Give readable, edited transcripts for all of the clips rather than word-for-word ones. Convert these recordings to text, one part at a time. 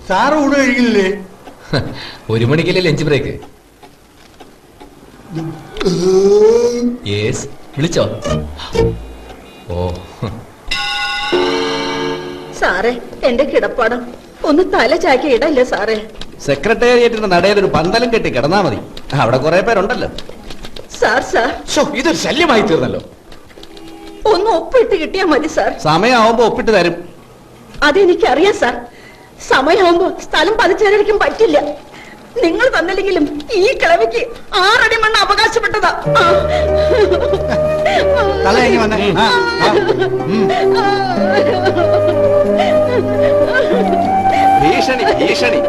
Sir ഊണ് കഴിക്കില്ലേ? 1 മണിക്കല്ലേ lunch break? Yes, വിളിച്ചോ? ഓ സാറേ, എന്റെ കിടപ്പാടം ഒന്ന് തല ചാക്കി ഇടല്ലേ സാറേ? സെക്രട്ടേറിയറ്റിന്റെ നടയിൽ ഒരു പന്തലും കെട്ടി കിടന്നാ മതി, അവിടെ കുറെ പേരുണ്ടല്ലോ. സാർ സാർ, ഇതൊരു ശല്യമായി തീർന്നല്ലോ. ഒന്ന് ഒപ്പിട്ട് കിട്ടിയാ മതി സാർ. സമയമാവുമ്പോ ഒപ്പിട്ട് തരും. അതെനിക്കറിയാം സാർ. സമയമാവുമ്പോ സ്ഥലം പതിച്ചേരായിരിക്കും പറ്റില്ല. നിങ്ങൾ തന്നില്ലെങ്കിലും ഈ കിളവിക്ക് 6 അടി മണ്ണ് അവകാശപ്പെട്ടതാ. ഭീഷണി ഭീഷണി.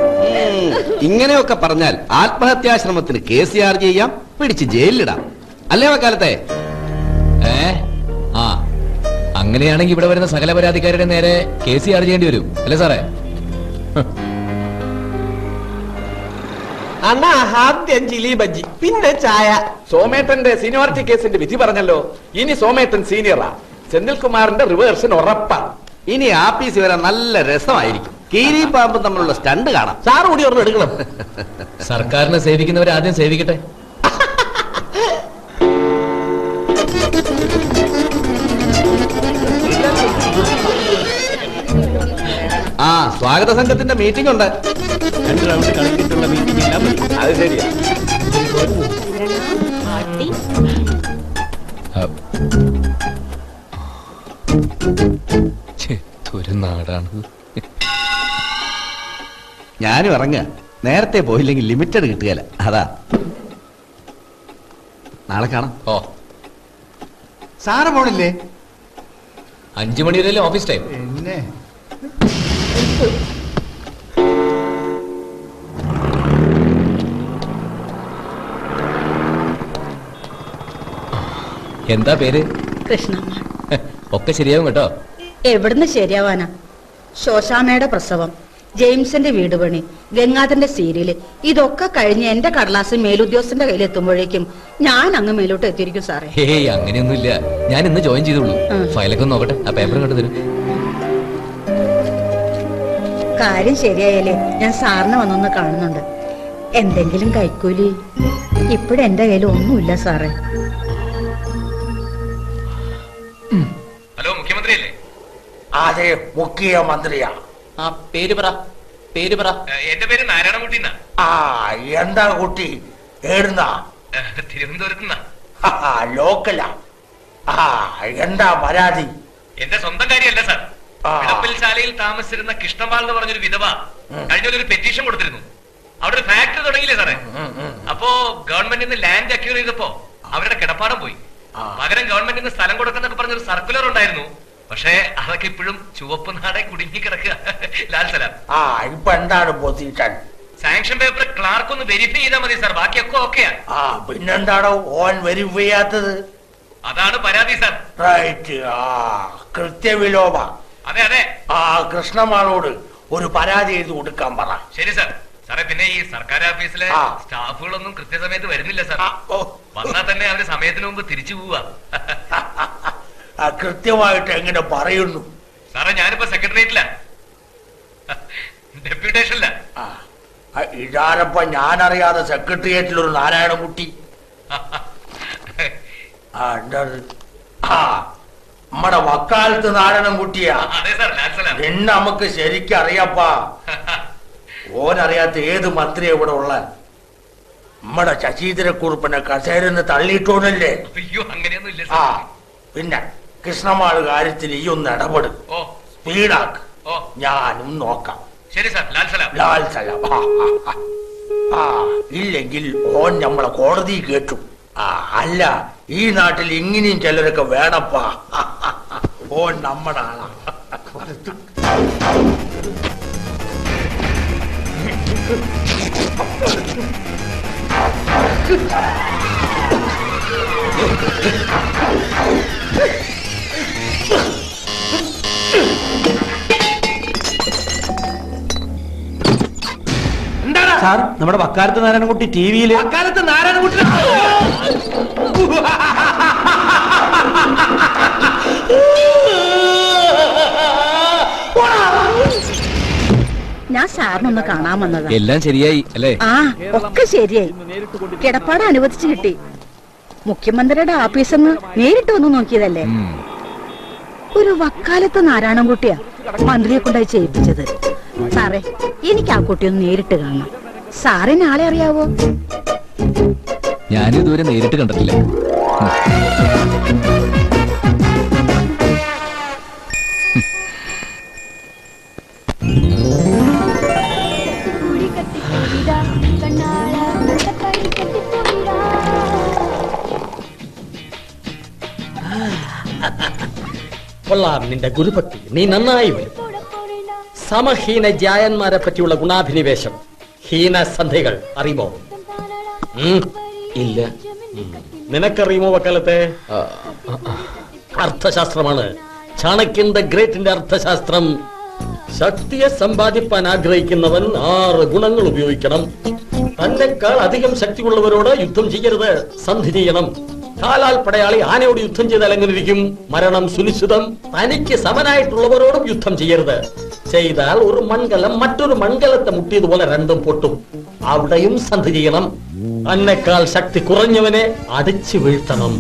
ഇങ്ങനെയൊക്കെ പറഞ്ഞാൽ ആത്മഹത്യാശ്രമത്തിന് കേസ് ചാർജ് ചെയ്യാം, പിടിച്ച് ജയിലിലിടാം. അല്ലേ വക്കാലത്തെ? ആ, അങ്ങനെയാണെങ്കിൽ ഇവിടെ വരുന്ന സകല പരാതിക്കാരുടെ നേരെ കേസ് ചാർജ് ചെയ്യേണ്ടി വരും അല്ലേ സാറേ? അണ്ണാ, ആദ്യം ജിലി ബജ്ജി, പിന്നെ ചായ. സോമേട്ടന്റെ സീനിയോറിറ്റി കേസിന്റെ വിധി പറഞ്ഞല്ലോ. ഇനി സോമേട്ടൻ സീനിയറാ. സെന്തിൽകുമാറിന്റെ റിവേഴ്സൻ ഉറപ്പാ. ഇനി ആപ്പീസ് വരാൻ നല്ല രസമായിരിക്കും. കീരി പാമ്പും തമ്മിലുള്ള സ്റ്റണ്ട് കാണാം. സാറ് കൂടി ഒരെണ്ണം എടുക്കണം. സർക്കാരിനെ സേവിക്കുന്നവർ ആദ്യം സേവിക്കട്ടെ. ആ, സ്വാഗത സംഘത്തിന്റെ മീറ്റിംഗ് ഉണ്ട്. 2 റൗണ്ട് കളിച്ചിട്ടുള്ള മീറ്റിംഗ് എല്ലാം അത് ശരിയാ. ഒരു നാടാണ്. ഞാനും ഇറങ്ങുക. നേരത്തെ പോയില്ലെങ്കിൽ ലിമിറ്റഡ് കിട്ടുകയില്ല, അതാ. നാളെ കാണാം. ഓ, സാറ് പോണില്ലേ? 5 മണി വരെയല്ലേ ഓഫീസ് ടൈം? പിന്നെ എന്താ പേര്? കൃഷ്ണമ്മ. ഒക്കെ ശരിയാവും കേട്ടോ. എവിടുന്ന് ശരിയാവാനാ? ശോശാമയുടെ പ്രസവം, ജെയിംസിന്റെ വീട് പണി, ഗംഗാധരന്റെ സീരിയല്, ഇതൊക്കെ കഴിഞ്ഞ് എന്റെ കടലാസ് മേലുദ്യോഗസ്ഥന്റെ കയ്യിൽ എത്തുമ്പോഴേക്കും ഞാൻ അങ്ങ് മേലോട്ട് എത്തിയിരിക്കും സാറേ. ഹേയ്, അങ്ങനെയൊന്നുമില്ല. ഞാൻ ഇന്ന് ജോയിൻ ചെയ്തോളൂ. ഫയലൊക്കെ ഒന്ന് നോക്കട്ടെ. ആ പേപ്പർ കണ്ടു തരും. കാര്യം ശരിയായാലേ ഞാൻ സാറിനെ വന്നൊന്ന് കാണുന്നുണ്ട്. എന്തെങ്കിലും കൈക്കൂലി ഇപ്പോഴെന്റെ കയ്യിൽ ഒന്നുമില്ല സാറേ. ഹലോ, മുഖ്യമന്ത്രി അല്ലേ? അതെ, മുഖ്യമന്ത്രിയാ. ആ, പേര് പറ, പേര് പറ. എന്റെ പേര് നാരായണൻകുട്ടി. ആ, എന്താ കുട്ടി? ഏടുന്നാ? തിരുവനന്തപുരത്ത്. ലോക്കലാ? ആ, എന്താ പരാതി? എന്റെ സ്വന്തം കാര്യമല്ല സാർ. ശാലയിൽ താമസിച്ചിരുന്ന കൃഷ്ണമാൾ എന്ന് പറഞ്ഞൊരു വിധവ കഴിഞ്ഞ ഒരു പെറ്റീഷൻ കൊടുത്തിരുന്നു. അവിടെ ഒരു ഫാക്ടറി തുടങ്ങിയില്ലേ സാറേ? അപ്പോ ഗവൺമെന്റിൽ നിന്ന് ലാൻഡ് അക്യൂർ ചെയ്തപ്പോ അവരുടെ കിടപ്പാടം പോയി. പകരം ഗവൺമെന്റിൽ നിന്ന് സ്ഥലം കൊടുക്കുന്നൊക്കെ പറഞ്ഞൊരു സർക്കുലർ ഉണ്ടായിരുന്നു. പക്ഷേ അതൊക്കെ ഇപ്പോഴും ചുവപ്പ് നാടെ കുടുങ്ങി കിടക്കുക. ലാൽ സലാം. ആ, ഇപ്പൊ എന്താണ് പൊസിഷൻ? സാങ്ഷൻ പേപ്പർ ക്ലാർക്ക് ഒന്ന് വെരിഫൈ ചെയ്താൽ മതി സാർ, ബാക്കിയൊക്കെ ഓക്കെയാ. ആ, പിന്നെന്താണോ ഓൻ വെരിഫൈ ചെയ്യാത്തത്? അതാണ് പരാതി സാർ. റൈറ്റ്. ആ, കൃത്യവിലോപ. അതെ അതെ. ആ, കൃഷ്ണമാളോട് ഒരു പരാതി എഴുതി കൊടുക്കാൻ പറ. ശരി സാർ. സാറേ, പിന്നെ ഈ സർക്കാർ ഓഫീസിലെ സ്റ്റാഫുകളൊന്നും കൃത്യസമയത്ത് വരുന്നില്ല സാർ. വന്നാൽ തന്നെ അവര് സമയത്തിന് മുമ്പ് തിരിച്ചു പോവാ. കൃത്യമായിട്ട് എങ്ങനെ പറയുന്നു? സാറേ, ഞാനിപ്പോ സെക്രട്ടേറിയറ്റില്ല, ഡെപ്യൂട്ടേഷനില്ല. ഇതാരപ്പ ഞാനറിയാതെ സെക്രട്ടേറിയറ്റിൽ ഒരു നാരായണൻകുട്ടി? നമ്മടെ വക്കാലത്ത് നാരായണൻകുട്ടിയാ. പിന്നെ നമുക്ക് ശരിക്കും അറിയപ്പാ. ഓനറിയാത്ത ഏത് മന്ത്രിയാ ഇവിടെ ഉള്ള? നമ്മടെ ശശീന്ദ്രക്കുറുപ്പിനെ കസേരന്ന് തള്ളിയിട്ടോന്നല്ലേ? അയ്യോ, അങ്ങനെയൊന്നും ഇല്ല. ആ, പിന്നെ കൃഷ്ണമാള് കാര്യത്തിൽ ഈ ഒന്ന് ഇടപെടും, സ്പീഡാക്ക്. ഞാനും നോക്കാം. ശരി സാർ. ലാൽ സലാം. ലാൽ സലാം. ആ, ഇല്ലെങ്കിൽ ഓൻ നമ്മളെ കോടതി കേട്ടു. ആ, അല്ല, ഈ നാട്ടിൽ ഇങ്ങനെയും ചിലരൊക്കെ വേണപ്പാ. ഓൻ നമ്മുടെ ആളാ. സാർ, നമ്മുടെ വക്കാലത്ത് നാരായണൻകുട്ടി ടിവിയില്. വക്കാലത്ത് നാരായണൻകുട്ടി സാറിനൊന്ന് കാണാൻ വന്നതാ. എല്ലാം ശരിയായി അല്ലേ? ആ, ഒക്കെ ശരിയായി. കിടപ്പാട് അനുവദിച്ചു കിട്ടി. മുഖ്യമന്ത്രിയുടെ ഓഫീസിൽ നിന്ന് നേരിട്ട് വന്ന് നോക്കിയതല്ലേ. ഒരു വക്കാലത്ത് നാരായണൻകുട്ടിയാ മന്ത്രിയെ കൊണ്ടായി ചെയ്യിപ്പിച്ചത്. സാറേ, എനിക്ക് ആ കുട്ടിയൊന്ന് നേരിട്ട് കാണണം. സാറിന് ആളെ അറിയാവോ? ഞാനും ഇതുവരെ നേരിട്ട് കണ്ടിട്ടില്ല. കൊള്ളാം നിന്റെ ഗുരുഭക്തി, നീ നന്നായി വരും. സമഹീന ജായന്മാരെ പറ്റിയുള്ള ഗുണാഭിനിവേശം, ഹീനസന്ധികൾ അറിയുമോ? ഇല്ല. നിനക്കറിയുമോ വക്കാലത്തെ? അർത്ഥശാസ്ത്രമാണ് ചാണക്യന്റെ ഗ്രേറ്റിന്റെ അർത്ഥശാസ്ത്രം. ശക്തിയെ സമ്പാദിപ്പാൻ ആഗ്രഹിക്കുന്നവൻ 6 ഗുണങ്ങൾ ഉപയോഗിക്കണം. തന്നെക്കാൾ അധികം ശക്തിയുള്ളവരോട് യുദ്ധം ചെയ്യരുത്, സന്ധി ചെയ്യണം. കാലാൽ പടയാളി ആനയോട് യുദ്ധം ചെയ്താൽ എങ്ങനെ ഇരിക്കും? മരണം സുനിശ്ചിതം. തനിക്ക് സമനായിട്ടുള്ളവരോടും യുദ്ധം ചെയ്യരുത്. ചെയ്താൽ ഒരു മൺകലം മറ്റൊരു മൺകലത്തെ മുട്ടിയതുപോലെ രണ്ടും പൊട്ടും. അവിടെയും സന്ധി ചെയ്യണം. തന്നെക്കാൾ ശക്തി കുറഞ്ഞവനെ അടിച്ചു വീഴ്ത്തണം.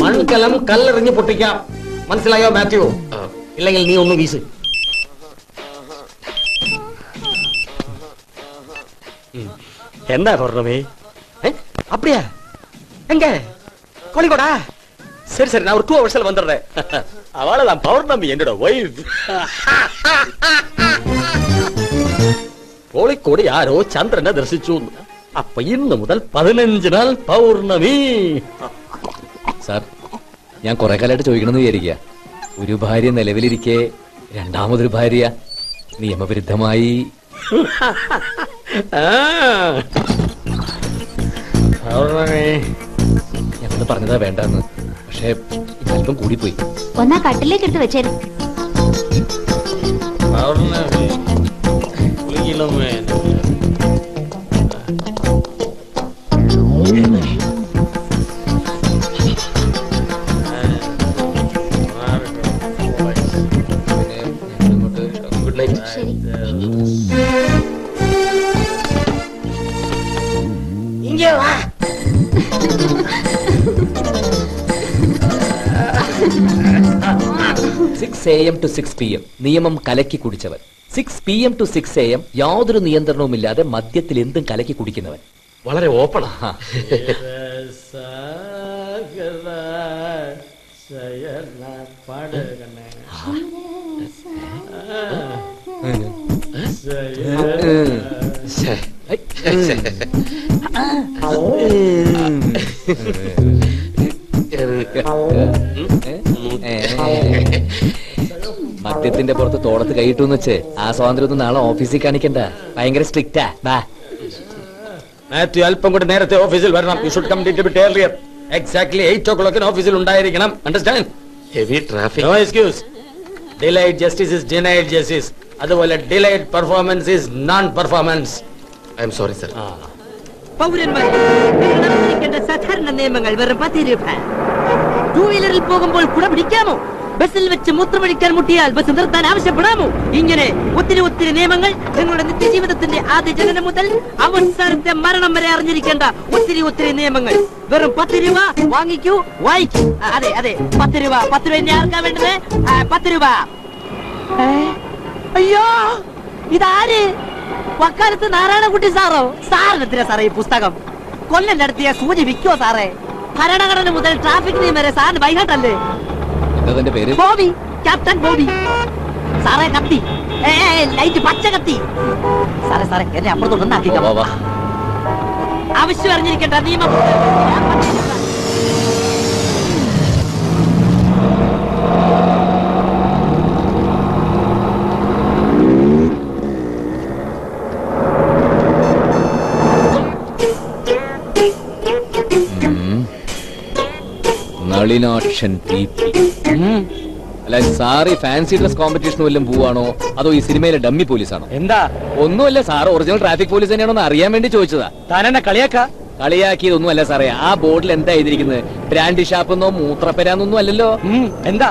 മൺകലം കല്ലെറിഞ്ഞ് പൊട്ടിക്കാം. മനസ്സിലായോ മാത്യു? ഇല്ലെങ്കിൽ നീ ഒന്ന് വീസ്. എന്താ പൗർണമി? அப்படியா? எங்க? கோழிக்கோடா? சரி சரி, நான் ஒரு 2 hours வந்துடுறேன். அவளதான் பௌர்ணமி, என்னோட வைஃப். കോഴിക്കോട് ആരോ ചന്ദ്രനെ ദർശിച്ചു. അപ്പൊ ഇന്ന് മുതൽ 15 നാൾ പൗർണമി. സാർ, ഞാൻ കുറെ കാലമായിട്ട് ചോദിക്കണമെന്ന് വിചാരിക്കുക. ഒരു ഭാര്യ നിലവിലിരിക്കെ രണ്ടാമതൊരു ഭാര്യ നിയമവിരുദ്ധമായി. പൗർണമി ഞങ്ങൾ പറഞ്ഞതാ വേണ്ടെന്ന്. പക്ഷെ ഇതല്പം കൂടിപ്പോയി. ഒന്നാ കട്ടിലേക്ക് എടുത്ത് വെച്ചേരും. പൗർണമി കുളിക്കണമേ. Good night. ശരി. ഇങ്ങേ വാ. 6 AM to 6 PM നിയമം കലക്കി കുടിച്ചവൻ. 6 PM to 6 AM യാതൊരു നിയന്ത്രണവുമില്ലാതെ മദ്യത്തിൽ എന്തും കലക്കി കുടിക്കുന്നവൻ. വളരെ ഓപ്പൺ. മദ്യത്തിന്റെ പുറത്ത് തോളത്ത് കൈയിട്ടുന്ന് വെച്ച് ആ സ്വാതന്ത്ര്യം ഒന്നും നാളെ ഓഫീസിൽ കാണിക്കണ്ട. ഭയങ്കര സ്ട്രിക്റ്റാ. മാത്യു, അല്പം കൂടെ നേരത്തെ ഓഫീസിൽ വരണം. You should come little bit earlier. Exactly 8 o'clock ഓഫീസിൽ ഉണ്ടായിരിക്കണം. Understand? Heavy traffic. No excuse. Delayed justice is denied justice. അതുപോലെ delayed performance is non performance. I'm sorry sir. പൗരന്മാർ നടപ്പിക്കേണ്ട സാധാരണ നിയമങ്ങൾ വെറും 10 രൂപ. 2 വീലറിൽ പോകുമ്പോൾ കുട പിടിക്കാമോ? ബസ്സിൽ വെച്ച് മൂത്രമൊഴിക്കാൻ മുട്ടിയാൽ ബസ് നിർത്താൻ ആവശ്യപ്പെടാമോ? ഇങ്ങനെ ഒത്തിരി ഒത്തിരി നിയമങ്ങൾ നിങ്ങളുടെ നിത്യജീവിതത്തിന്റെ ആദ്യ ജനനം മുതൽ അവസാനത്തെ മരണം വരെ അറിഞ്ഞിരിക്കേണ്ട ഒത്തിരി ഒത്തിരി നിയമങ്ങൾ. വെറും 10 രൂപ. വാങ്ങിക്കൂ, വായിക്കൂ. അതെ അതെ, 10 രൂപ. 10 രൂപ ആർക്കാ വേണ്ടത്? 10 രൂപ. അയ്യോ, ഇതാര്? വക്കാലത്ത് നാരായണൻകുട്ടി സാറോ? സാറിനെത്തിനാ സാറേ ഈ പുസ്തകം? കൊല്ലം നടത്തിയ സൂചി വിൽക്കോ സാറേ? ഭരണഘടന മുതൽ ട്രാഫിക് നിയമം വരെ സാറിന് ബൈഹാട്ടല്ലേ? എന്താ പേര്? ബോബി, ക്യാപ്റ്റൻ ബോബി. സാറേ കത്തി, ലൈറ്റ് പച്ച കത്തി. സാറേ സാറേ എന്നെ അപ്പുറത്തോട്ടൊന്ന് ആക്കിക്കാം. ആവശ്യം അറിഞ്ഞിരിക്കേണ്ട നിയമം. നളിനാക്ഷൻ PP. അല്ല സാറ് ഫാൻസി ഡ്രസ് കോമ്പറ്റീഷൻ വല്ലതും പോവാണോ അതോ ഈ സിനിമയിലെ ഡമ്മി പോലീസാണോ? എന്താ? ഒന്നുമല്ല സാറ് ഒറിജിനൽ ട്രാഫിക് പോലീസ് തന്നെയാണോ എന്ന് അറിയാൻ വേണ്ടി ചോദിച്ചതാ. താനെന്നെ കളിയാക്കിയതൊന്നുമല്ല സാറേ. ആ ബോർഡിൽ എന്താ എഴുതിയിരിക്കുന്നത്? ബ്രാൻഡി ഷാപ്പെന്നോ മൂത്രപ്പെരാന്നൊന്നും അല്ലല്ലോ. എന്താ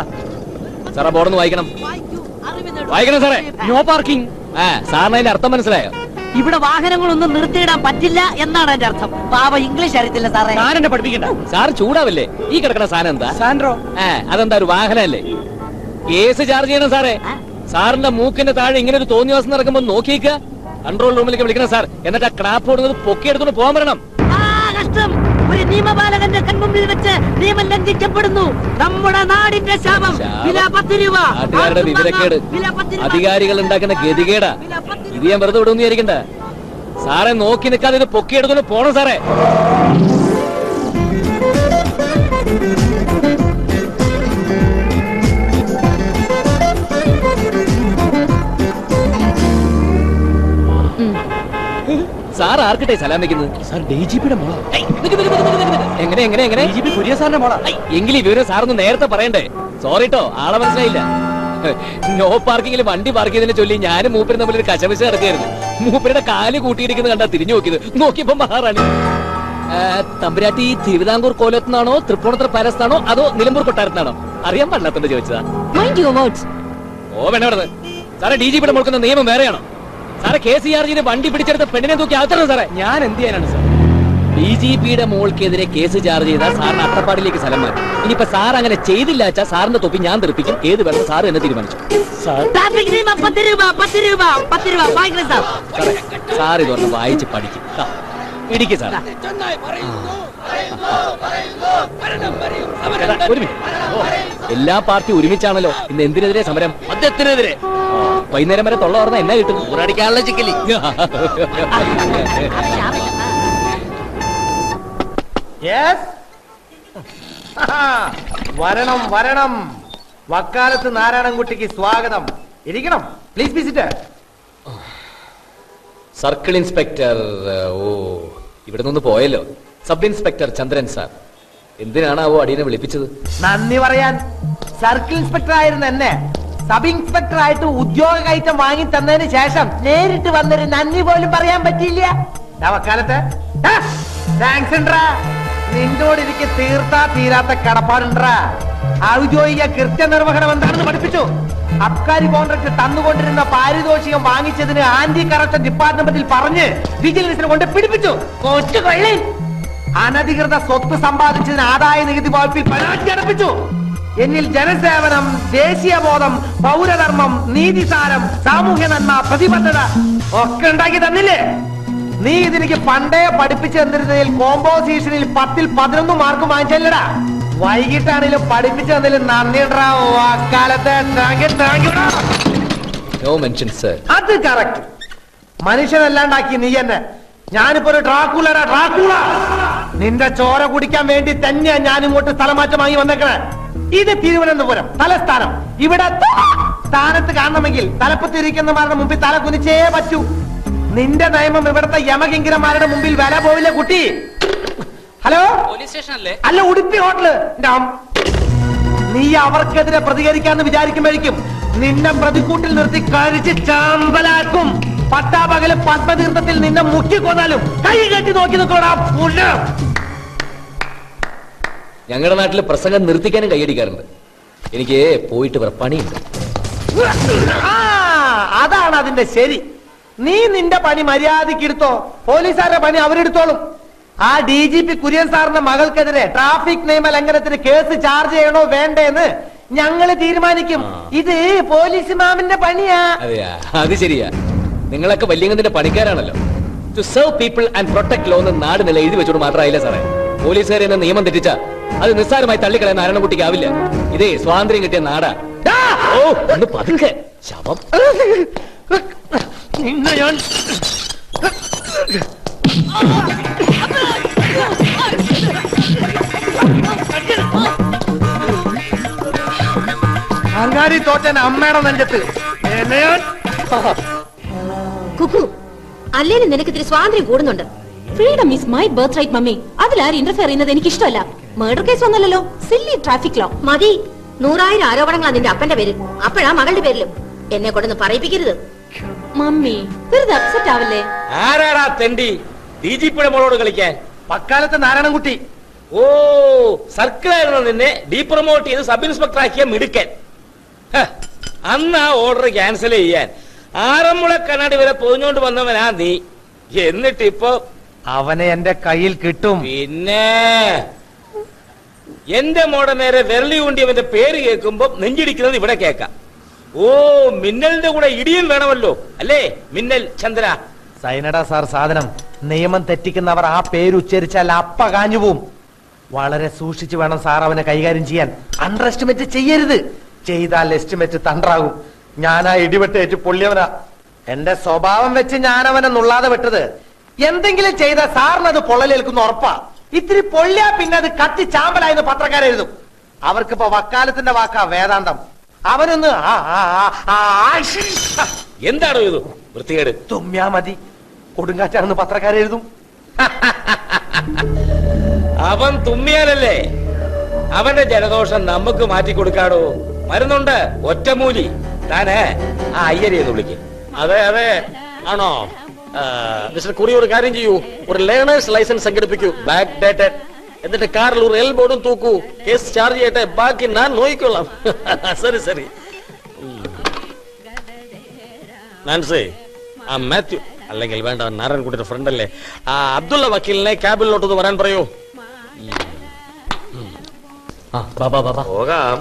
സാറേ ബോർഡൊന്ന് വായിക്കണം. വായിക്കണം സാറേ. No parking. സാറിന് അതിന്റെ അർത്ഥം മനസ്സിലായോ? ഇവിടെ വാഹനങ്ങളൊന്നും നിർത്തിയിടാൻ പറ്റില്ല എന്നാണ് എന്റെ അർത്ഥം. പാവ ഇംഗ്ലീഷ് അറിയത്തില്ല സാറേ. സാറിനെ പഠിപ്പിക്കണ്ട. സാർ ചൂടാവില്ലേ? ഈ കിടക്കുന്ന സാധനം എന്താ? സാൻഡ്രോ. അതെന്താ ഒരു വാഹനല്ലേ? കേസ് ചാർജ് ചെയ്യണം സാറേ. സാറിന്റെ മൂക്കിന്റെ താഴെ ഇങ്ങനെ ഒരു തോന്നിവാസം നടക്കുമ്പോ നോക്കിയേക്ക. കൺട്രോൾ റൂമിലേക്ക് വിളിക്കണം സാർ. എന്നിട്ട് ആ ക്രാപ്പ് കൊടുക്കുന്നത് പൊക്കിയെടുത്തോണ്ട് പോകാൻ പറയണം. കഷ്ടം. ഒരു നിയമപാലകന്റെ കൺമുമ്പിൽ വെച്ച് നിയമം ലംഘിക്കപ്പെടുന്നു. നമ്മുടെ നാടിന്റെ ശാപം. വില 10 രൂപ. നാട്ടുകാരുടെ വിവരക്കേട്, അധികാരികൾ ഉണ്ടാക്കുന്ന ഗതികേടാ. ഇത് ഞാൻ വെറുതെ വിടുന്നു വിചാരിക്കണ്ട. സാറെ നോക്കി നിൽക്കാതെ ഇത് പൊക്കിയെടുത്തോണ്ട് പോണം സാറേ. സാർ ആർക്കിട്ടെ സലാം വെക്കുന്നത്? സാർ DGP-യുടെ മോളാ. എങ്ങനെ എങ്ങനെ എങ്ങനെ DGP കുര്യൻ സാറിന്റെ മോളാ. എങ്കിലും ഈ വിവരം സാറൊന്ന് നേരത്തെ പറയണ്ടേ? സോറിട്ടോ, ആളെ മനസ്സിലായില്ല. നോ പാർക്കിങ്ങിൽ വണ്ടി പാർക്ക് ചെയ്തതിനെ ചൊല്ലി ഞാനും മൂപ്പരും തമ്മിൽ ഒരു കശപിശ നടക്കുകയായിരുന്നു. മൂപ്പരുടെ കാല് കൂട്ടിയിരിക്കുന്നത് കണ്ടാ തിരിഞ്ഞു നോക്കിയത്. നോക്കിയപ്പോ മഹാറാണി. തമ്പുരാട്ടി തിരുവിതാംകൂർ കോലത്തുനിന്നാണോ തൃപ്പൂണിത്തുറ പാലസിനാണോ അതോ നിലമ്പൂർ കൊട്ടാരത്തിനാണോ? അറിയാൻ പാടില്ലാത്തോണ്ട് ചോദിച്ചതാ. ഓ വേണ്ട വേണ്ടത്. സാറേ DGP-യുടെ മുൾക്കുന്ന നിയമം വേറെയാണോ? സാറെ KCRG വണ്ടി പിടിച്ചെടുത്ത പെണ്ണിനെ തൂക്കി അകത്തണം സാറേ. ഞാൻ എന്ത് ചെയ്യാനാണ് സാർ? DGP-യുടെ മോൾക്കെതിരെ കേസ് ചാർജ് ചെയ്താൽ സാറിന് അട്ടപ്പാടിയിലേക്ക് സ്ഥലം മാറ്റും. ഇനിയിപ്പോ സാർ അങ്ങനെ ചെയ്തില്ല വെച്ചാൽ സാറിന്റെ തൊപ്പി ഞാൻ തെറിപ്പിക്കും. ഏത് വേണം സാർ എന്നെ തീരുമാനിച്ചു. സാർ ഇതൊന്ന് വായിച്ച് പഠിക്കും. ഇടിക്ക് സാർ. ഒരു മിനിറ്റ്. എല്ലാ പാർട്ടി ഒരുമിച്ചാണല്ലോ. ഇന്ന് എന്തിനെതിരെ സമരം? മദ്യത്തിനെതിരെ. വൈകുന്നേരം വരെ തൊള്ള പറഞ്ഞാൽ എന്നാ കിട്ടും? ഊറടിക്കാനുള്ള ചിക്കലി. വരണം വരണം. വക്കാലത്ത് നാരായണൻകുട്ടിക്ക് സ്വാഗതം. ഇരിക്കണം. Please visit. Circle inspector. ഓ, ഇവിടെ നിന്ന് പോയല്ലോ. Sub inspector Chandran sir. എന്തിനാണാവോ അടിയനെ വിളിപ്പിച്ചത്? നന്ദി പറയാൻ. സർക്കിൾ ഇൻസ്പെക്ടർ ആയിരുന്ന എന്നെ സബ് ഇൻസ്പെക്ടർ ആയിട്ട് ഉദ്യോഗ കയറ്റം വാങ്ങി തന്നതിന് ശേഷം നേരിട്ട് വന്നൊരു നന്ദി പോലും പറയാൻ പറ്റിയില്ല. വക്കാലത്ത് താങ്ക്സ് ഉണ്ട്രാ. നിന്നോട് എനിക്ക് തീർത്താ തീരാത്ത കടപ്പാടുണ്ടാ. ഔദ്യോഗിക കൃത്യനിർവഹണം എന്താണെന്ന് പഠിപ്പിച്ചു. അബ്കാരി കോൺട്രാക്ട് തന്നുകൊണ്ടിരുന്ന പാരിതോഷികം വാങ്ങിച്ചതിന് ആന്റി കറപ്ഷൻ ഡിപ്പാർട്ട്മെന്റിൽ പറഞ്ഞ് വിജിലൻസിനെ കൊണ്ട് പിടിപ്പിച്ചു. കൊച്ചുകൊള്ളി. അനധികൃത സ്വത്ത് സമ്പാദിച്ചതിന് ആദായ നികുതി വകുപ്പിൽ പരാതി അടപ്പിച്ചു. എന്നിൽ ജനസേവനം, ദേശീയബോധം, പൗരധർമ്മം, നീതിസാരം, സാമൂഹ്യ നന്മ, പ്രതിബദ്ധത ഒക്കെ ഉണ്ടാക്കി തന്നില്ലേ? നീ ഇതെനിക്ക് പണ്ടേ പഠിപ്പിച്ചു തന്നിരുന്നതിൽ കോമ്പോസിഷനിൽ 10ൽ 11 മാർക്ക് വാങ്ങിച്ചല്ലടാ. വൈകിട്ടാണെങ്കിലും പഠിപ്പിച്ചു തന്നതിൽ നന്ദിടാ. കാലത്തെ അത് കറക്റ്റ്. മനുഷ്യനല്ലാണ്ടാക്കി നീ എന്നെ. ഞാനിപ്പോ ഒരു ഡ്രാക്കുളടാ, ഡ്രാക്കുള. നിന്റെ ചോര കുടിക്കാൻ വേണ്ടി തന്നെയാ ഞാൻ ഇങ്ങോട്ട് സ്ഥലമാറ്റം വാങ്ങി വന്നേക്കണേ. ഇത് തിരുവനന്തപുരം തലസ്ഥാനം. ഇവിടെ സ്ഥാനത്ത് കാണണമെങ്കിൽ തലപ്പത്തിരിക്കുന്നവരുടെ മുമ്പിൽ തല കുനിച്ചേ പറ്റൂ. നിന്റെ നിയമം ഇവിടുത്തെ യമകിങ്കരന്മാരുടെ മുമ്പിൽ വില പോവില്ല കുട്ടി. ഹലോ, പോലീസ് സ്റ്റേഷൻ അല്ലേ? അല്ല, ഉടുപ്പി ഹോട്ടല്. നീ അവർക്കെതിരെ പ്രതികരിക്കാന്ന് വിചാരിക്കുമ്പോഴേക്കും നിന്നെ പ്രതിക്കൂട്ടിൽ നിർത്തി കഴിച്ച് ചാമ്പലാക്കും. പട്ടാപകല് പത്മതീർത്ഥത്തിൽ നിന്നെ മുക്കിക്കൊന്നാലും കൈ കെട്ടി നോക്കി നിൽക്കോടാ. ഞങ്ങളുടെ നാട്ടില് പ്രസംഗം നിർത്തിക്കാനും കൈയടിക്കാറുണ്ട്. എനിക്ക് പോയിട്ട് വേറെ പണിയുണ്ട്. അതാണ് അതിന്റെ ശരി. നീ നിന്റെ പണി മര്യാദയ്ക്ക് എടുത്തോ. പോലീസുകാരുടെ പണി അവരെടുത്തോളും. ആ DGP കുര്യൻ സാറിന്റെ മകൾക്കെതിരെ ട്രാഫിക് നിയമ ലംഘനത്തിന് കേസ് ചാർജ് ചെയ്യണോ വേണ്ടേന്ന് ഞങ്ങള് തീരുമാനിക്കും. ഇത് പോലീസ് മാമിന്റെ പണിയാ. അതെയാ, അത് ശരിയാ. നിങ്ങളൊക്കെ വല്യങ്ങത്തിന്റെ പണിക്കാരാണല്ലോ. To serve people and protect law എന്ന് നാട് നില എഴുതി വെച്ചോട് മാത്രമായില്ല സാറേ. പോലീസുകാരെ എന്ന നിയമം തെറ്റിച്ച അത് നിസ്സാരമായി തള്ളിക്കളയാൻ നാരായണൻകുട്ടിക്ക് ആവില്ല. ഇതേ സ്വാതന്ത്ര്യം കിട്ടിയ നാടാ. ഓ, ഒന്ന് പതുക്കെ. ശവം. അങ്ങാടി തോറ്റൻ അമ്മയുടെ നെഞ്ചത്ത്. കുക്കു, അല്ലേലും നിനക്ക് ഇത്തിരി സ്വാതന്ത്ര്യം കൂടുന്നുണ്ട്. Freedom is my birth right mummy. അതിലാരും ഇന്റർഫിയർ ചെയ്യുന്നത് എനിക്ക് ഇഷ്ടമല്ല. മർഡർ കേസ് വന്നല്ലോ. Silly traffic law. മതി. 100,000 ആരോപണങ്ങളാ നിന്റെ അപ്പന്റെ പേരിൽ. അപ്പോഴാ മകളുടെ പേരിലും. എന്നെ കൊണ്ടൊന്ന് പറയിപ്പിക്കരുത് മമ്മി. വെറുതെ അപ്സെറ്റ് ആവല്ലേ. ആരാടാ തെണ്ടി DGP-യുടെ മോളോട് കളിക്കാൻ? പക്കാലത്ത് നാരായണൻകുട്ടി. ഓ, സർക്കിളായിരുന്നു നിന്നെ ഡീപ്രൊമോട്ട് ചെയ്ത് സബ് ഇൻസ്പെക്ടർ ആക്കിയ മിടുക്കൻ. അന്ന് ആ ഓർഡർ ക്യാൻസൽ ചെയ്യാൻ ആറന്മുള കണ്ണാടി വരെ പൊതിഞ്ഞോണ്ട് വന്നവനാ നീ. എന്നിട്ട് ഇപ്പൊ അവനെ എന്റെ കയ്യിൽ കിട്ടും. പിന്നെ എന്റെ മോടെ നേരെ വിരലി കൊണ്ട് അവന്റെ പേര് കേൾക്കുമ്പോ നെഞ്ചിടിക്കുന്നത് ഇവിടെ കേക്കാം. ഓ, മിന്നലിന്റെ കൂടെ ഇടിയും വേണമല്ലോ അല്ലേ? മിന്നൽ ചന്ദ്ര. സൈനഡ സാർ സാധനം. നിയമം തെറ്റിക്കുന്നവർ ആ പേര് ഉച്ചരിച്ചാൽ അപ്പ കാഞ്ഞുപോവും. വളരെ സൂക്ഷിച്ചു വേണം സാർ അവനെ കൈകാര്യം ചെയ്യാൻ. അണ്ടർ എസ്റ്റിമേറ്റ് ചെയ്യരുത്. ചെയ്താൽ എസ്റ്റിമേറ്റ് തണ്ടാകും. ഞാനാ ഇടിവെട്ടേറ്റ് പൊള്ളിയവനാ. എന്റെ സ്വഭാവം വെച്ച് ഞാൻ അവനെ നുള്ളാതെ വിട്ടത്. എന്തെങ്കിലും ചെയ്ത സാറിനത് പൊള്ളലേൽക്കുന്ന ഉറപ്പാ. ഇത്തിരി പൊള്ളിയാ പിന്നെ അത് കത്തി ചാമ്പലായെന്ന് പത്രക്കാരെഴുതും. അവർക്കിപ്പോ വക്കാലത്തിന്റെ വാക്കാ വേദാന്തം. അവനൊന്ന് എന്താണോ ഇത് വൃത്തികേട്? തുമ്മ്യാ മതി, കൊടുങ്കാറ്റാണെന്ന് പത്രക്കാരെഴുതും. അവൻ തുമ്മിയാലല്ലേ അവന്റെ ജലദോഷം നമുക്ക് മാറ്റി കൊടുക്കാടോ. മരുന്നുണ്ട്, ഒറ്റമൂലി. താന് ആ അയ്യരിയെന്ന് വിളിക്കും. അതെ അതെ, ആണോ? മിസ്റ്റർ കുറി, ഒരു കാര്യം ചെയ്യൂ, ഒരു ലേണേഴ്സ് ലൈസൻസ് സംഘടിപ്പിക്കൂ, ബാക്ക് ഡേറ്റഡ്. എന്നിട്ട് കാറിൽ ഒരു എൽ ബോർഡും തൂക്കൂ. കേസ് ചാർജ് ചെയ്യട്ടെ, ബാക്കി ഞാൻ നോക്കിക്കൊള്ളാം. ശരി ശരി. നാൻസി, ആ മാത്യു, അല്ലെങ്കിൽ വേണ്ട, നാരായണൻകുട്ടിയുടെ ഫ്രണ്ട് അല്ലേ, ആ അബ്ദുള്ള വക്കീലിനെ ക്യാബിനിലോട്ടൊന്ന് വരാൻ പറയൂ. പോകാം.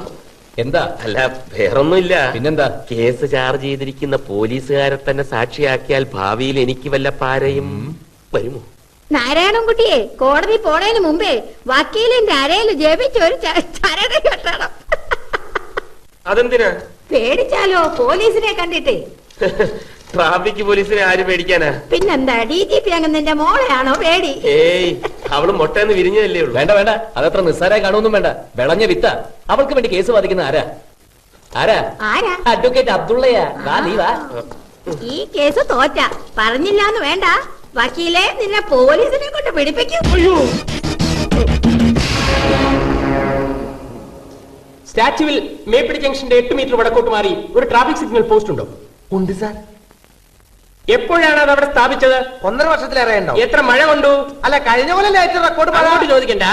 എന്താ? അല്ല, വേറൊന്നുമില്ല. പിന്നെന്താ? കേസ് ചാർജ് ചെയ്തിരിക്കുന്ന പോലീസുകാരെ തന്നെ സാക്ഷിയാക്കിയാൽ ഭാവിയിൽ എനിക്ക് വല്ല പാരയും വരുമോ? നാരായണൻകുട്ടിയെ കോടതി പോണതിന് മുമ്പേ വക്കീലിന്റെ അരയിൽ ജപിച്ച് ഒരു ചരട് കെട്ടണം. അതെന്തിനാ? പേടിച്ചാലോ പോലീസിനെ കണ്ടിട്ടേ. ട്രാഫിക് പോലീസിനെ ആര് പേടിക്കാനാ? പിന്നെന്താ, DGP അങ്ങ് നിന്റെ മോളെയാണോ പേടി? ഏയ്, അവള് മുട്ടയെന്ന് വിരിഞ്ഞതല്ലേ ഉള്ളൂ. വേണ്ട വേണ്ട, അതത്ര നിസ്സാരായി കാണുമൊന്നും വേണ്ട. വിളഞ്ഞ വിത്ത. അവൾക്ക് വേണ്ടി കേസ് വാദിക്കുന്ന ആരാ? ആരാ? ആരാ? അഡ്വക്കേറ്റ് അബ്ദുള്ളയാ. വാ, നീ വാ. ഈ കേസ് തോറ്റ പറഞ്ഞില്ലാന്ന് വേണ്ട, വക്കീലെ നിന്നെ പോലീസിനെ കൊണ്ട് പിടിപ്പിക്കും. സ്റ്റാച്യുവിൽ മേപ്പിടി ജംഗ്ഷന്റെ 8 മീറ്റർ വടക്കോട്ട് മാറി ഒരു ട്രാഫിക് സിഗ്നൽ പോസ്റ്റ് ഉണ്ടോ? ഉണ്ട് സാർ. എപ്പോഴാണ് അത് അവിടെ സ്ഥാപിച്ചത്? 1.5 വർഷത്തിലേറെ ഉണ്ടോ? എത്ര മഴ കൊണ്ടു? അല്ല, കഴിഞ്ഞ പോലെ റെക്കോർഡ് അങ്ങോട്ട് ചോദിക്കണ്ട.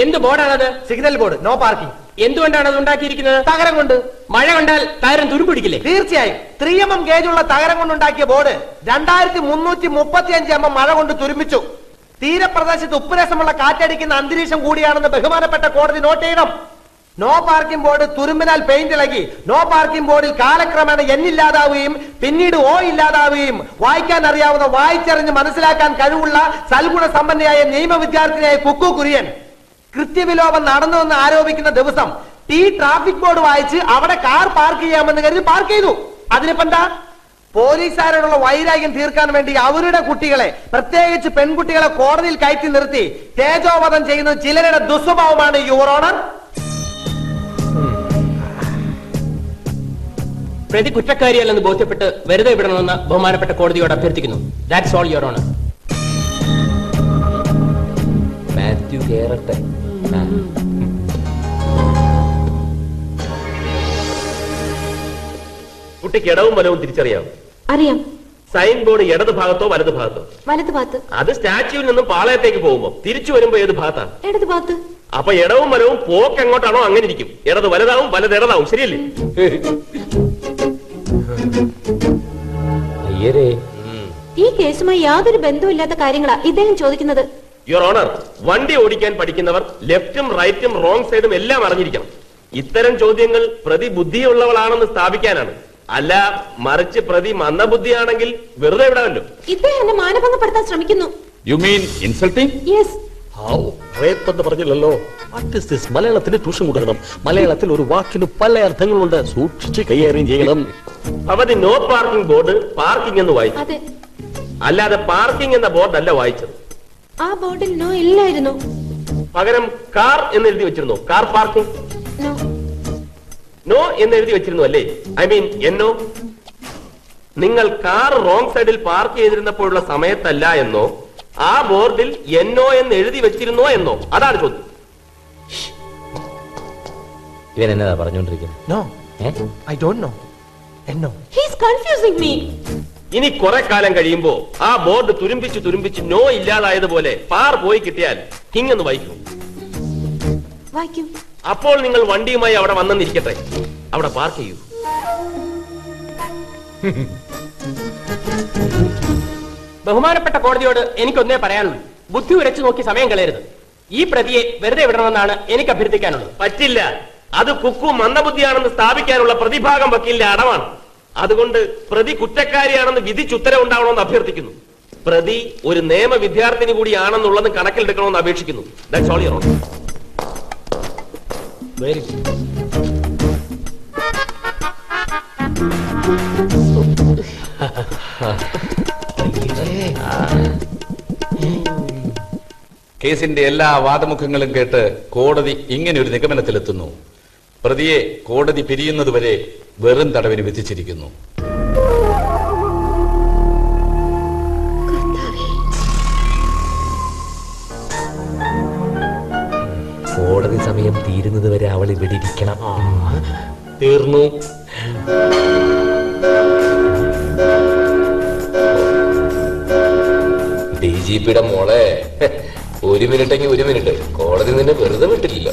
എന്ത് ബോർഡാണത്? Signal board, no parking. എന്തുകൊണ്ടാണ് അത് ഉണ്ടാക്കിയിരിക്കുന്നത്? തകരം കൊണ്ട്. മഴ കൊണ്ടാൽ തകരം തുരുമ്പിടിക്കില്ലേ? തീർച്ചയായും. 3 mm ഗേജുള്ള തകരം കൊണ്ടുണ്ടാക്കിയ ബോർഡ് 2335 mm മഴ കൊണ്ട് തുരുമ്പിച്ചു. തീരപ്രദേശത്ത് ഉപ്പുരസമുള്ള കാറ്റടിക്കുന്ന അന്തരീക്ഷം കൂടിയാണെന്ന് ബഹുമാനപ്പെട്ട കോടതി നോട്ട് ചെയ്യണം. നോ പാർക്കിംഗ് ബോർഡ് തുരുമ്പിനാൽ പെയിന്റ് ഇളകി. നോ പാർക്കിംഗ് ബോർഡിൽ കാലക്രമേണ ഇല്ലാതാവുകയും പിന്നീട് ഓ ഇല്ലാതാവുകയും വായിക്കാൻ അറിയാവുന്ന, വായിച്ചറിഞ്ഞ് മനസ്സിലാക്കാൻ കഴിവുള്ള സൽഗുണ സമ്പന്നയായ നിയമ വിദ്യാർത്ഥിനിയായ കുക്കു കുര്യൻ കൃത്യവിലോപം നടന്നുവെന്ന് ആരോപിക്കുന്ന ദിവസം ട്രാഫിക് ബോർഡ് വായിച്ച് അവിടെ കാർ പാർക്ക് ചെയ്യാമെന്ന് കരുതി പാർക്ക് ചെയ്തു. അതിനിപ്പെന്താ? പോലീസുകാരോടുള്ള വൈരാഗ്യം തീർക്കാൻ വേണ്ടി അവരുടെ കുട്ടികളെ, പ്രത്യേകിച്ച് പെൺകുട്ടികളെ കോടതിയിൽ കയറ്റി നിർത്തി തേജോവധം ചെയ്യുന്നത് ചിലരുടെ ദുസ്വഭാവമാണ്, യുവർ ഓണർ. പ്രതി കുറ്റക്കാരിയല്ലെന്ന് ബോധ്യപ്പെട്ട് വെറുതെ വിടണമെന്ന് ബഹുമാനപ്പെട്ട കോടതിയോട് അഭ്യർത്ഥിക്കുന്നു. That's all, your honour. Mathew കേറട്ടെ. കുട്ടിക്ക് ഇടവും വലവും തിരിച്ചറിയാം? അറിയാം. സൈൻ ബോർഡ് ഇടത് ഭാഗത്തോ വലത് ഭാഗത്തോ? വലത് ഭാഗത്ത്. അത് സ്റ്റാച്യുവിൽ നിന്നും പാളയത്തേക്ക് പോകുമ്പോ തിരിച്ചു വരുമ്പോ ഏത് ഭാഗത്താണ്? ഇടത് ഭാഗത്ത്. അപ്പൊ ഇടവും വലവും പോക്ക് എങ്ങോട്ടാണോ അങ്ങനെ ഇരിക്കും. ഇടത് വലതാവും, വലത് ഇടതാവും. ശരിയല്ലേ? അയ്യരേ, ഈ കേസുമായി യാതൊരു ബന്ധവുമില്ലാത്ത കാര്യങ്ങളാ ഇദ്ദേഹം ചോദിക്കുന്നത്. യുവർ ഓണർ, വണ്ടി ഓടിക്കാൻ പഠിക്കുന്നവർ ലെഫ്റ്റും റൈറ്റും റോങ് സൈഡും എല്ലാം അറിഞ്ഞിരിക്കണം. ഇത്തരം ചോദ്യങ്ങൾ പ്രതി ബുദ്ധിയുള്ളവളാണെന്ന് സ്ഥാപിക്കാനാണ്. അല്ല, മറിച്ച് പ്രതി മന്ദബുദ്ധിയാണെങ്കിൽ വെറുതെ വിടാമല്ലോ. ഇദ്ദേഹം എന്നെ മാനഭംഗപ്പെടുത്താൻ ശ്രമിക്കുന്നു. You mean insulting? യെസ്. റേപ്പെന്ന് പറഞ്ഞില്ലല്ലോ. മലയാളത്തിന് ട്യൂഷൻ കൊടുക്കണം. മലയാളത്തിൽ ഒരു വാക്കിന് പല അർത്ഥങ്ങളുണ്ട്. സൂക്ഷിച്ച് കൈകാര്യം ചെയ്യണം. അവധി നോ പാർക്കിംഗ് ബോർഡ് പാർക്കിംഗ് എന്ന് വായിച്ചു. അതെ. അല്ലാതെ പാർക്കിംഗ് എന്ന ബോർഡ് അല്ല വായിച്ചത്. ആ ബോർഡിൽ നോ ഇല്ലായിരുന്നു. പകരം കാർ എന്ന് എഴുതി വെച്ചിരുന്നു. Car parking. നോ. നോ എന്ന് എഴുതി വെച്ചിരുന്നു അല്ലേ? ഐ മീൻ എന്നോ. നിങ്ങൾ കാർ റോങ് സൈഡിൽ പാർക്ക് ചെയ്തിരുന്നപ്പോഴുള്ള സമയത്തല്ല എന്നോ, ആ ബോർഡിൽ എന്നോ എന്ന് എഴുതി വെച്ചിരുന്നോ എന്നോ, അതാണ് ചോദ്യം. ഇവൻ എന്നതാ പറഞ്ഞോണ്ടിരിക്കുന്നത്? No, I don't know. എന്നോ. He is confusing me. ഇനി കുറെ കാലം കഴിയുമ്പോ ആ ബോർഡ് തുരുമ്പിച്ച് തുരുമ്പിച്ച് നോ ഇല്ലാതായതുപോലെ പാർ പോയി കിട്ടിയാൽ ഇങ്ങൊന്ന് വായിക്കും. വായിക്കൂ. അപ്പോൾ നിങ്ങൾ വണ്ടിയുമായി അവിടെ വന്നെന്നിരിക്കട്ടെ, അവിടെ പാർക്ക് ചെയ്യൂ. ബഹുമാനപ്പെട്ട കോടതിയോട് എനിക്കൊന്നേ പറയാനുള്ളൂ. ബുദ്ധി ഉരച്ചു നോക്കി സമയം കളയരുത്. ഈ പ്രതിയെ വെറുതെ വിടണമെന്നാണ് എനിക്ക് അഭ്യർത്ഥിക്കാനുള്ളത്. പറ്റില്ല. അത് കുക്കു മന്ദബുദ്ധിയാണെന്ന് സ്ഥാപിക്കാനുള്ള പ്രതിഭാഗം വക്കീലിന്റെ അടവാണ്. അതുകൊണ്ട് പ്രതി കുറ്റക്കാരിയാണെന്ന് വിധിച്ചുത്തരവുണ്ടാവണമെന്ന് അഭ്യർത്ഥിക്കുന്നു. പ്രതി ഒരു നിയമ വിദ്യാർത്ഥിനി കൂടിയാണെന്നുള്ളത് കണക്കിലെടുക്കണമെന്ന് അപേക്ഷിക്കുന്നു. That's all your owner. Very കേസിന്റെ എല്ലാ വാദമുഖങ്ങളും കേട്ട് കോടതി ഇങ്ങനെ ഒരു നിഗമനത്തിലെത്തുന്നു. പ്രതിയെ കോടതി പിരിയുന്നതുവരെ വെറും തടവിന് വിധിച്ചിരിക്കുന്നു. കോടതി സമയം തീരുന്നത് വരെ അവൾ ഇവിടെ ഇരിക്കണം. തീർന്നു. DGP-യുടെ മോളെ, ഒരു മിനിറ്റ് കോടതി നിന്നെ വെറുതെ വിട്ടില്ല.